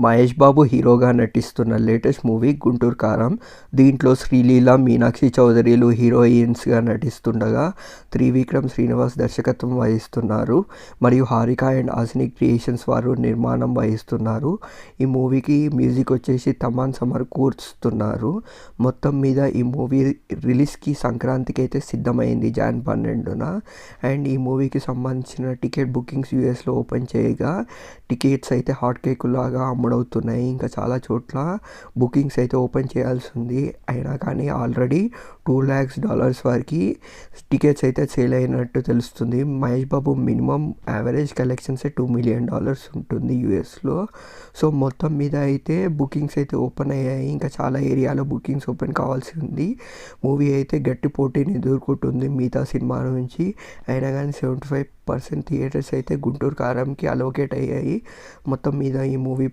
మహేష్ బాబు హీరోగా నటిస్తున్న latest movie 'Guntur కారం'. దీంట్లో శ్రీలీల, మీనాక్షి చౌదరిలు హీరోయిన్స్గా నటిస్తుండగా త్రివిక్రమ్ శ్రీనివాస్ దర్శకత్వం వహిస్తున్నారు. మరియు హారిక అండ్ హాసిని క్రియేషన్స్ వారు నిర్మాణం వహిస్తున్నారు. ఈ మూవీకి మ్యూజిక్ వచ్చేసి తమన్ సమకూరుస్తున్నారు. మొత్తం మీద ఈ మూవీ రిలీజ్కి సంక్రాంతికి అయితే సిద్ధమైంది జాన్ 12న. అండ్ ఈ మూవీకి సంబంధించిన టికెట్ బుకింగ్స్ యూఎస్లో ఓపెన్ చేయగా టికెట్స్ అయితే హాట్ కేక్ లాగా అమ్ముడవుతున్నాయి. ఇంకా చాలా చోట్ల బుకింగ్స్ అయితే ఓపెన్ చేయాల్సి ఉంది. అయినా కానీ ఆల్రెడీ $2 lakhs వరకు టికెట్స్ అయితే సేల్ అయినట్టు తెలుస్తుంది. Mahesh Babu minimum average collections $2 million ఉంటుంది యూఎస్లో. సో మొత్తం మీద అయితే బుకింగ్స్ అయితే ఓపెన్ అయ్యాయి. ఇంకా చాలా ఏరియాలో బుకింగ్స్ ఓపెన్ కావాల్సి ఉంది. మూవీ అయితే గట్టి పోటీని ఎదుర్కొంటుంది మిగతా సినిమా నుంచి. అయినా కానీ 75% థియేటర్స్ అయితే గుంటూరు కారంకి అలోకేట్ అయ్యాయి. మొత్తం మీద ఈ మూవీ